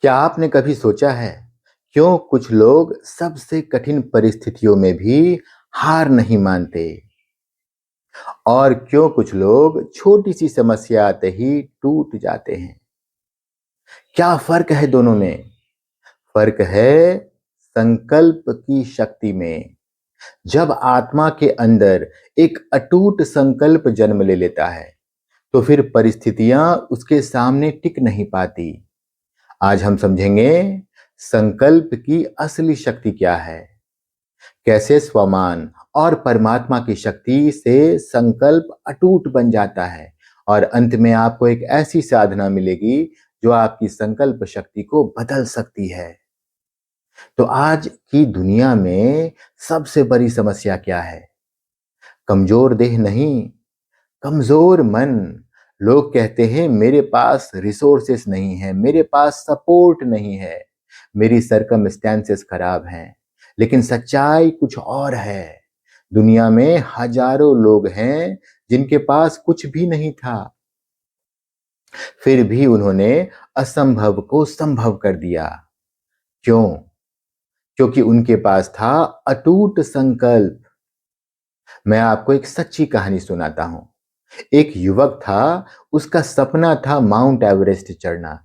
क्या आपने कभी सोचा है क्यों कुछ लोग सबसे कठिन परिस्थितियों में भी हार नहीं मानते और क्यों कुछ लोग छोटी सी समस्या आते ही टूट जाते हैं? क्या फर्क है दोनों में? फर्क है संकल्प की शक्ति में। जब आत्मा के अंदर एक अटूट संकल्प जन्म ले लेता है, तो फिर परिस्थितियां उसके सामने टिक नहीं पाती। आज हम समझेंगे संकल्प की असली शक्ति क्या है, कैसे स्वमान और परमात्मा की शक्ति से संकल्प अटूट बन जाता है और अंत में आपको एक ऐसी साधना मिलेगी जो आपकी संकल्प शक्ति को बदल सकती है। तो आज की दुनिया में सबसे बड़ी समस्या क्या है? कमजोर देह नहीं, कमजोर मन। लोग कहते हैं मेरे पास रिसोर्सेस नहीं है, मेरे पास सपोर्ट नहीं है, मेरी सरकमस्टेंसेस खराब हैं। लेकिन सच्चाई कुछ और है। दुनिया में हजारों लोग हैं जिनके पास कुछ भी नहीं था, फिर भी उन्होंने असंभव को संभव कर दिया। क्यों? क्योंकि उनके पास था अटूट संकल्प। मैं आपको एक सच्ची कहानी सुनाता हूं। एक युवक था, उसका सपना था माउंट एवरेस्ट चढ़ना।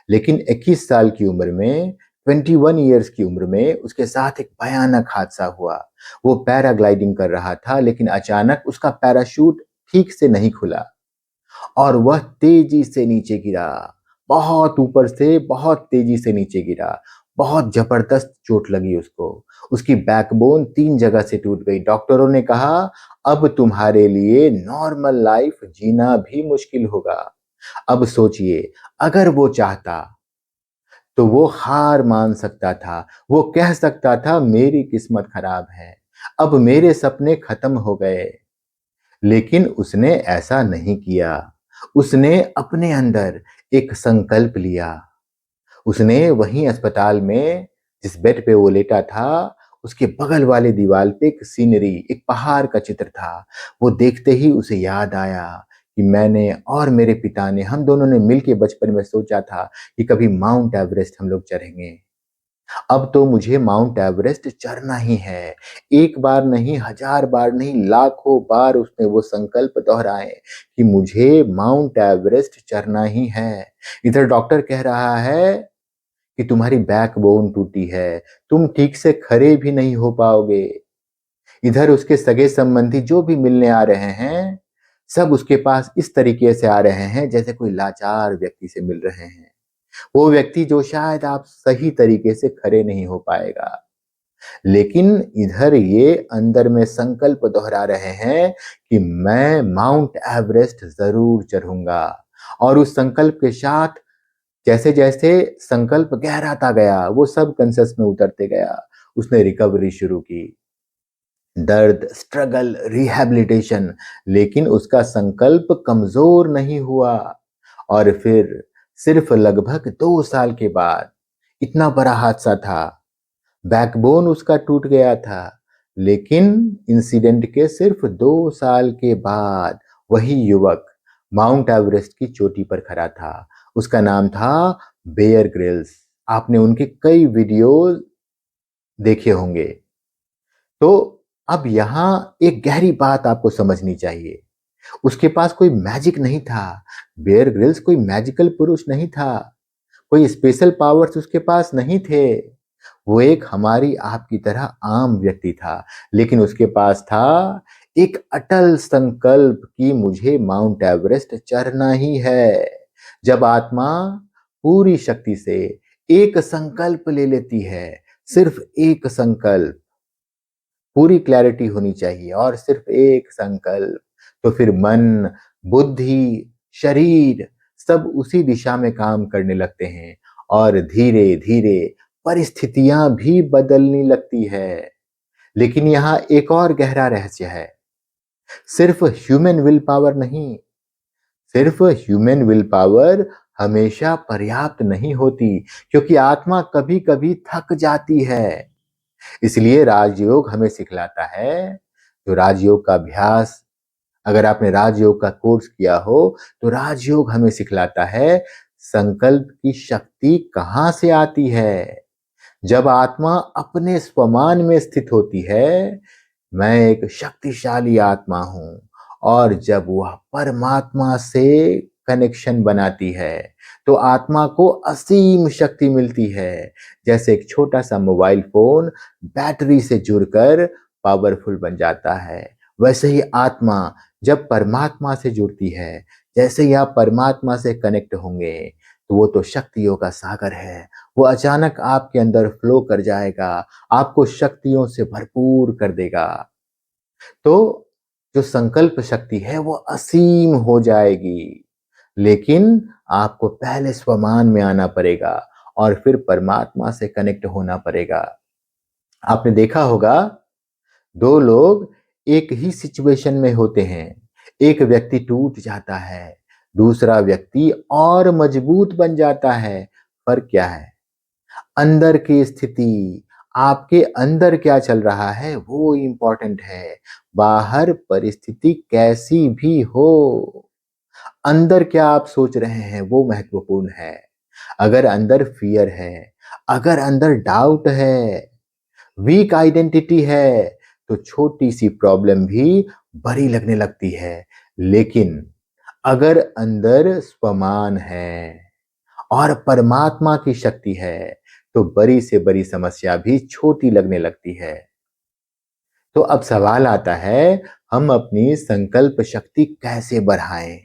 लेकिन 21 साल की उम्र में, 21 ईयर्स की उम्र में उसके साथ एक भयानक हादसा हुआ। वो पैराग्लाइडिंग कर रहा था, लेकिन अचानक उसका पैराशूट ठीक से नहीं खुला और वह तेजी से नीचे गिरा। बहुत ऊपर से बहुत तेजी से नीचे गिरा। बहुत जबरदस्त चोट लगी उसको। उसकी बैकबोन 3 जगह से टूट गई। डॉक्टरों ने कहा अब तुम्हारे लिए नॉर्मल लाइफ जीना भी मुश्किल होगा। अब सोचिए, अगर वो चाहता तो वो हार मान सकता था। वो कह सकता था मेरी किस्मत खराब है, अब मेरे सपने खत्म हो गए। लेकिन उसने ऐसा नहीं किया। उसने अपने अंदर एक संकल्प लिया। उसने वहीं अस्पताल में, जिस बेड पे वो लेटा था, उसके बगल वाले दीवार पे एक सीनरी, एक पहाड़ का चित्र था। वो देखते ही उसे याद आया कि मैंने और मेरे पिता ने, हम दोनों ने मिलके बचपन में सोचा था कि कभी माउंट एवरेस्ट हम लोग चढ़ेंगे। अब तो मुझे माउंट एवरेस्ट चढ़ना ही है। एक बार नहीं, हजार बार नहीं, लाखों बार उसने वो संकल्प दोहराए कि मुझे माउंट एवरेस्ट चढ़ना ही है। इधर डॉक्टर कह रहा है कि तुम्हारी बैकबोन टूटी है, तुम ठीक से खड़े भी नहीं हो पाओगे। इधर उसके सगे संबंधी जो भी मिलने आ रहे हैं, सब उसके पास इस तरीके से आ रहे हैं जैसे कोई लाचार व्यक्ति से मिल रहे हैं। वो व्यक्ति जो शायद आप सही तरीके से खड़े नहीं हो पाएगा। लेकिन इधर ये अंदर में संकल्प दोहरा रहे हैं कि मैं माउंट एवरेस्ट जरूर चढ़ूंगा। और उस संकल्प के साथ जैसे जैसे संकल्प गहराता गया, वो सब कंसेस में उतरते गया। उसने रिकवरी शुरू की, दर्द, स्ट्रगल, रिहैबिलिटेशन। लेकिन उसका संकल्प कमजोर नहीं हुआ। और फिर सिर्फ लगभग 2 साल के बाद, इतना बड़ा हादसा था, बैकबोन उसका टूट गया था। लेकिन इंसिडेंट के सिर्फ 2 साल के बाद वही युवक माउंट एवरेस्ट की चोटी पर खड़ा था। उसका नाम था बेयर ग्रिल्स। आपने उनके कई वीडियोस देखे होंगे। तो अब यहां एक गहरी बात आपको समझनी चाहिए। उसके पास कोई मैजिक नहीं था। बेयर ग्रिल्स कोई मैजिकल पुरुष नहीं था। कोई स्पेशल पावर्स उसके पास नहीं थे। वो एक हमारी आपकी तरह आम व्यक्ति था। लेकिन उसके पास था एक अटल संकल्प कि मुझे माउंट एवरेस्ट चढ़ना ही है। जब आत्मा पूरी शक्ति से एक संकल्प ले लेती है, सिर्फ एक संकल्प, पूरी क्लैरिटी होनी चाहिए और सिर्फ एक संकल्प, तो फिर मन, बुद्धि, शरीर सब उसी दिशा में काम करने लगते हैं और धीरे धीरे परिस्थितियां भी बदलने लगती है। लेकिन यहाँ एक और गहरा रहस्य है। सिर्फ ह्यूमन विल पावर नहीं, सिर्फ ह्यूमन विल पावर हमेशा पर्याप्त नहीं होती, क्योंकि आत्मा कभी कभी थक जाती है। इसलिए राजयोग हमें सिखलाता है, जो राजयोग का अभ्यास, अगर आपने राजयोग का कोर्स किया हो, तो राजयोग हमें सिखलाता है संकल्प की शक्ति कहाँ से आती है? जब आत्मा अपने स्वमान में स्थित होती है, मैं एक शक्तिशाली आत्मा हूँ। और जब वह परमात्मा से कनेक्शन बनाती है, तो आत्मा को असीम शक्ति मिलती है। जैसे एक छोटा-सा मोबाइल फ़ोन बैटरी से जुड़कर पावरफुल बन जाता है, वैसे ही आत्मा जब परमात्मा से जुड़ती है, जैसे ही आप परमात्मा से कनेक्ट होंगे, तो वो तो शक्तियों का सागर है। वो अचानक आपके अंदर फ्लो कर जाएगा, आपको शक्तियों से भरपूर कर देगा। तो जो संकल्प शक्ति है वो असीम हो जाएगी, लेकिन आपको पहले स्वमान में आना पड़ेगा और फिर परमात्मा से कनेक्ट होना पड़ेगा। आपने देखा होगा 2 लोग एक ही सिचुएशन में होते हैं। एक व्यक्ति टूट जाता है, दूसरा व्यक्ति और मजबूत बन जाता है। फ़र्क क्या है? अंदर की स्थिति, आपके अंदर क्या चल रहा है वो इम्पोर्टेंट है। बाहर परिस्थिति कैसी भी हो, अंदर क्या आप सोच रहे हैं वो महत्वपूर्ण है। अगर अंदर फ़ियर है, अगर अंदर डाउट है, वीक आइडेंटिटी है, तो छोटी-सी प्रॉब्लम भी बड़ी लगने लगती है। लेकिन अगर अंदर स्वमान है और परमात्मा की शक्ति है, तो बड़ी से बड़ी समस्या भी छोटी लगने लगती है। तो अब सवाल आता है, हम अपनी संकल्प शक्ति कैसे बढ़ाएँ?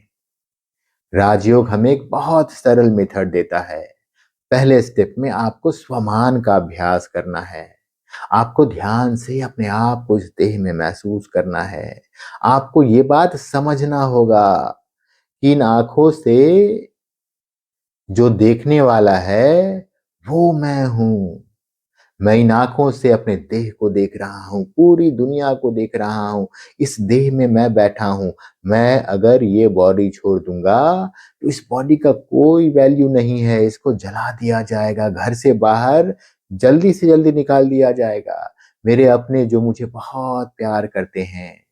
राजयोग हमें एक बहुत सरल मेथड देता है। पहले स्टेप में आपको स्वमान का अभ्यास करना है। आपको ध्यान से अपने आप को इस देह में महसूस करना है। आपको ये बात समझना होगा कि इन आँखों से जो देखने वाला है, वो मैं हूँ। मैं इन आँखों से अपने देह को देख रहा हूँ, पूरी दुनिया को देख रहा हूँ। इस देह में मैं बैठा हूँ। मैं अगर ये बॉडी छोड़ दूँगा, तो इस बॉडी का कोई वैल्यू नहीं है। इसको जला दिया जाएगा, घर से बाहर जल्दी से जल्दी निकाल दिया जाएगा। मेरे अपने जो मुझे बहुत प्यार करते हैं,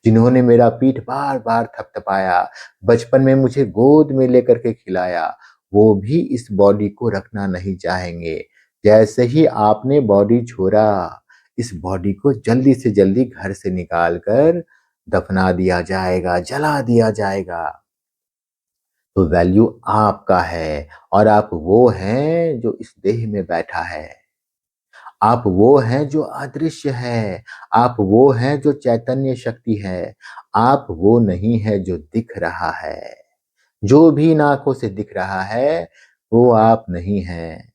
जिन्होंने मेरा पीठ बार-बार थपथपाया, बचपन में मुझे गोद में लेकर के खिलाया, वो भी इस बॉडी को रखना नहीं चाहेंगे। जैसे ही आपने बॉडी छोड़ा, इस बॉडी को जल्दी से जल्दी घर से निकाल कर दफना दिया जाएगा, जला दिया जाएगा। तो वैल्यू आपका है और आप वो हैं जो इस देह में बैठा है। आप वो हैं जो अदृश्य है, आप वो हैं जो चैतन्य शक्ति है, आप वो नहीं है जो दिख रहा है। जो भी इन आँखों से दिख रहा है, वो आप नहीं हैं।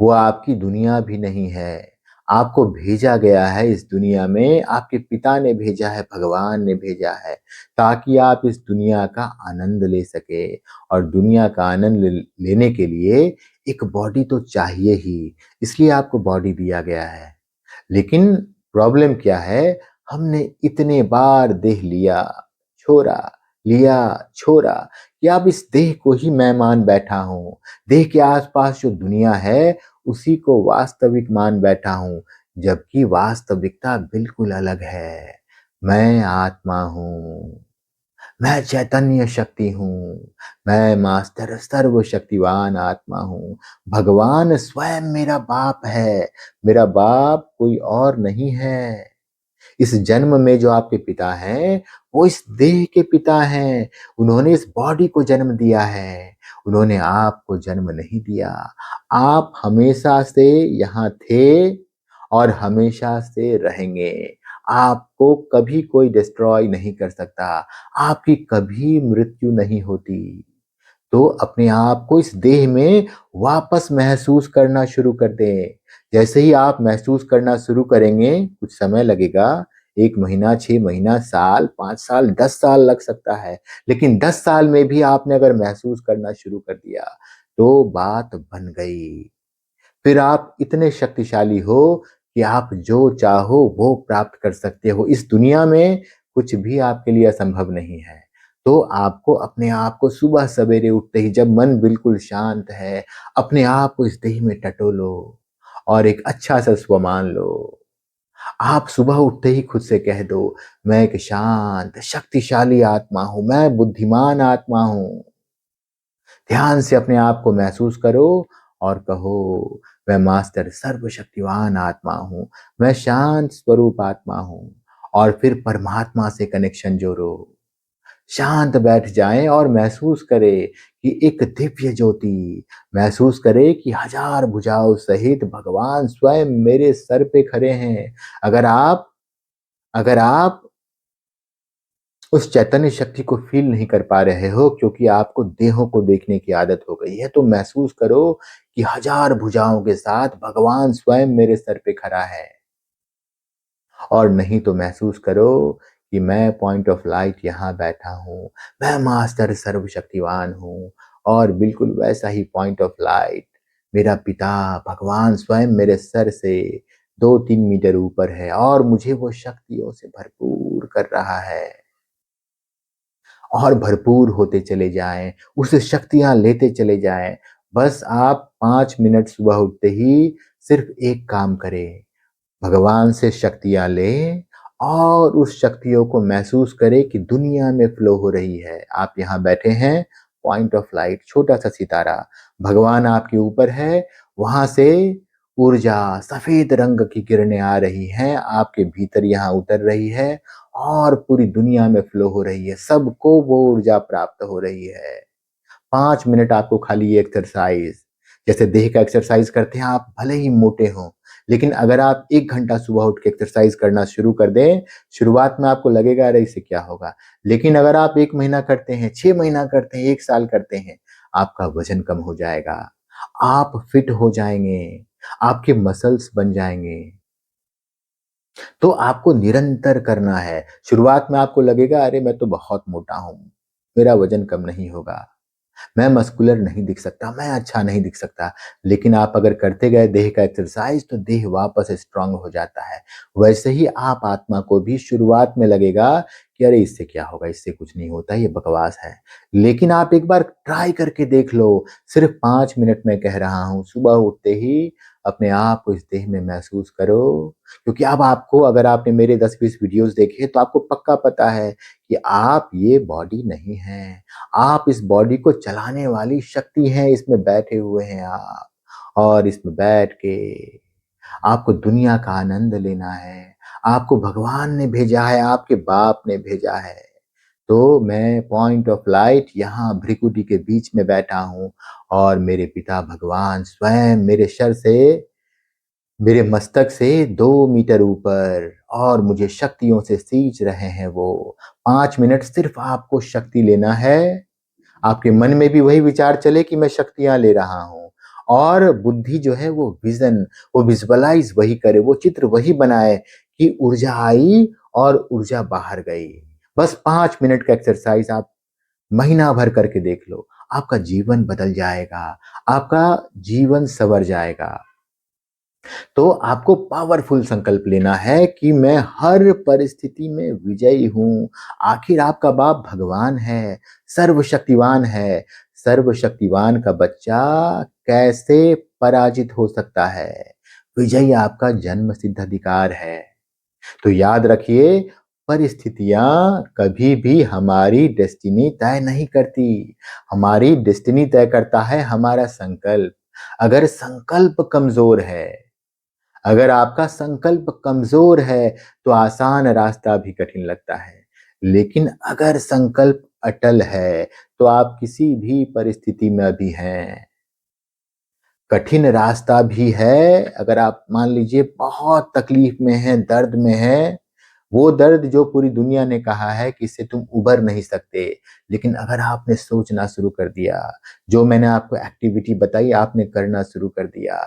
वो आपकी दुनिया भी नहीं है। आपको भेजा गया है इस दुनिया में, आपके पिता ने भेजा है, भगवान ने भेजा है, ताकि आप इस दुनिया का आनंद ले सके और दुनिया का आनंद लेने के लिए एक बॉडी तो चाहिए ही, इसलिए आपको बॉडी दिया गया है। लेकिन प्रॉब्लम क्या है, हमने इतने बार देह लिया, छोड़ा, लिया, छोड़ा कि अब इस देह को ही मैं मान बैठा हूँ। देह के आस-पास जो दुनिया है, उसी को वास्तविक मान बैठा हूँ, जबकि वास्तविकता बिल्कुल अलग है। मैं आत्मा हूँ, मैं चैतन्य शक्ति हूँ, मैं मास्टर सर्वशक्तिवान आत्मा हूँ। भगवान स्वयं मेरा बाप है, मेरा बाप कोई और नहीं है। इस जन्म में जो आपके पिता हैं, वो इस देह के पिता हैं। उन्होंने इस बॉडी को जन्म दिया है, उन्होंने आपको जन्म नहीं दिया। आप हमेशा से यहाँ थे और हमेशा से रहेंगे। आपको कभी कोई डिस्ट्रॉय नहीं कर सकता, आपकी कभी मृत्यु नहीं होती। तो अपने आप को इस देह में वापस महसूस करना शुरू कर दें। जैसे ही आप महसूस करना शुरू करेंगे, कुछ समय लगेगा, 1 महीना, 6 महीना, साल, 5 साल, 10 साल लग सकता है। लेकिन 10 साल में भी आपने अगर महसूस करना शुरू कर दिया, तो बात बन गई। फिर आप इतने शक्तिशाली हो कि आप जो चाहो वो प्राप्त कर सकते हो। इस दुनिया में कुछ भी आपके लिए असंभव नहीं है। तो आपको अपने आप को सुबह सवेरे उठते ही जब मन बिल्कुल शांत है, अपने आप को इस देह में टटोलो और एक अच्छा-सा स्वमान लो। आप सुबह उठते ही खुद से कह दो, मैं एक शांत, शक्तिशाली आत्मा हूँ, मैं बुद्धिमान आत्मा हूँ। ध्यान से अपने आप को महसूस करो और कहो, मैं मास्टर सर्वशक्तिवान आत्मा हूँ, मैं शांत स्वरूप आत्मा हूँ। और फिर परमात्मा से कनेक्शन जोड़ो। शांत बैठ जाएं और महसूस करें कि एक दिव्य ज्योति, महसूस करें कि हजार भुजाओं सहित भगवान स्वयं मेरे सर पे खड़े हैं। अगर आप अगर आप उस चैतन्य शक्ति को फील नहीं कर पा रहे हो क्योंकि आपको देहों को देखने की आदत हो गई है, तो महसूस करो कि हजार भुजाओं के साथ भगवान स्वयं मेरे सर पे खड़ा है। और नहीं तो महसूस करो कि मैं पॉइंट ऑफ लाइट यहाँ बैठा हूँ, मैं मास्टर सर्वशक्तिवान हूँ। और बिल्कुल वैसा ही पॉइंट ऑफ लाइट मेरा पिता भगवान स्वयं मेरे सर से 2-3 मीटर ऊपर है और मुझे वो शक्तियों से भरपूर कर रहा है। और भरपूर होते चले जाएँ, उससे शक्तियाँ लेते चले जाएँ। बस आप 5 मिनट सुबह उठते ही सिर्फ़ एक काम करें, भगवान से शक्तियाँ लें और उस शक्तियों को महसूस करें कि दुनिया में फ्लो हो रही है। आप यहाँ बैठे हैं, पॉइंट ऑफ लाइट, छोटा-सा सितारा, भगवान आपके ऊपर है, वहाँ से ऊर्जा, सफ़ेद रंग की किरणें आ रही हैं, आपके भीतर यहाँ उतर रही है और पूरी दुनिया में फ्लो हो रही है, सबको वो ऊर्जा प्राप्त हो रही है। 5 मिनट आपको खाली ये एक्सरसाइज़, जैसे देह का एक्सरसाइज़ करते हैं आप भले ही मोटे हों, लेकिन अगर आप 1 घंटा सुबह उठ के एक्सरसाइज़ करना शुरू कर दें, शुरुआत में आपको लगेगा अरे इससे क्या होगा? लेकिन अगर आप 1 महीना करते हैं, 6 महीना करते हैं, 1 साल करते हैं, आपका वज़न कम हो जाएगा, आप फिट हो जाएँगे, आपके मसल्स बन जाएँगे। तो आपको निरंतर करना है। शुरुआत में आपको लगेगा अरे मैं तो बहुत मोटा हूँ, मेरा वज़न कम नहीं होगा। मैं मस्कुलर नहीं दिख सकता, मैं अच्छा नहीं दिख सकता। लेकिन आप अगर करते गए देह का एक्सरसाइज़ तो देह वापस स्ट्रॉन्ग हो जाता है। वैसे ही आप आत्मा को भी शुरुआत में लगेगा कि अरे इससे क्या होगा, इससे कुछ नहीं होता, ये बकवास है। लेकिन आप एक बार ट्राई करके देख लो, सिर्फ़ 5 मिनट मैं कह रहा हूँ, सुबह उठते ही अपने आप को इस देह में महसूस करो। क्योंकि अब आपको अगर आपने मेरे 10-20 वीडियोज़ देखे तो आपको पक्का पता है कि आप ये बॉडी नहीं हैं। आप इस बॉडी को चलाने वाली शक्ति हैं, इसमें बैठे हुए हैं आप। और इसमें बैठ के आपको दुनिया का आनंद लेना है। आपको भगवान ने भेजा है, आपके बाप ने भेजा है। तो मैं पॉइंट ऑफ लाइट यहाँ भ्रिकुटी के बीच में बैठा हूँ और मेरे पिता भगवान स्वयं मेरे मस्तक से 2 मीटर ऊपर और मुझे शक्तियों से सींच रहे हैं वो। 5 मिनट सिर्फ़ आपको शक्ति लेना है। आपके मन में भी वही विचार चले कि मैं शक्तियाँ ले रहा हूँ और बुद्धि जो है वो विज़न, वो विज़ुअलाइज़ वही करे, वो चित्र वही बनाए कि ऊर्जा आई और ऊर्जा बाहर गई। बस 5 मिनट का एक्सरसाइज़ आप महीना भर करके देख लो, आपका जीवन बदल जाएगा, आपका जीवन सँवर जाएगा। तो आपको पावरफुल संकल्प लेना है कि मैं हर परिस्थिति में विजयी हूँ। आखिर आपका बाप भगवान है, सर्वशक्तिवान है। सर्वशक्तिवान का बच्चा कैसे पराजित हो सकता है? विजय आपका जन्मसिद्ध अधिकार है। तो याद रखिए, परिस्थितियाँ कभी भी हमारी डेस्टिनी तय नहीं करती। हमारी डेस्टिनी तय करता है हमारा संकल्प। अगर संकल्प कमज़ोर है, अगर आपका संकल्प कमजोर है तो आसान रास्ता भी कठिन लगता है। लेकिन अगर संकल्प अटल है तो आप किसी भी परिस्थिति में अभी हैं। कठिन रास्ता भी है, अगर आप मान लीजिए बहुत तकलीफ में हैं, दर्द में हैं, वो दर्द जो पूरी दुनिया ने कहा है कि इससे तुम उभर नहीं सकते। लेकिन अगर आपने सोचना शुरू कर दिया, जो मैंने आपको एक्टिविटी बताई आपने करना शुरू कर दिया,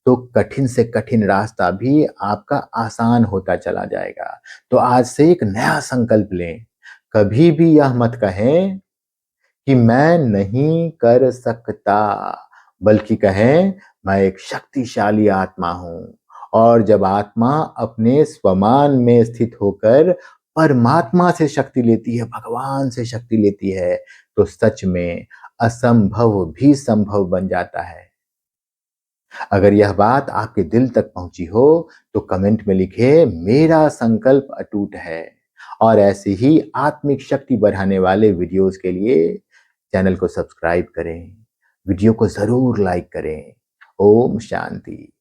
तो कठिन से कठिन रास्ता भी आपका आसान होता चला जाएगा। तो आज से एक नया संकल्प लें। कभी भी यह मत कहें कि मैं नहीं कर सकता, बल्कि कहें मैं एक शक्तिशाली आत्मा हूँ। और जब आत्मा अपने स्वमान में स्थित होकर परमात्मा से शक्ति लेती है, भगवान से शक्ति लेती है, तो सच में असंभव भी संभव बन जाता है। अगर यह बात आपके दिल तक पहुंची हो तो कमेंट में लिखें मेरा संकल्प अटूट है। और ऐसे ही आत्मिक शक्ति बढ़ाने वाले वीडियोस के लिए चैनल को सब्सक्राइब करें, वीडियो को ज़रूर लाइक करें। ओम शांति।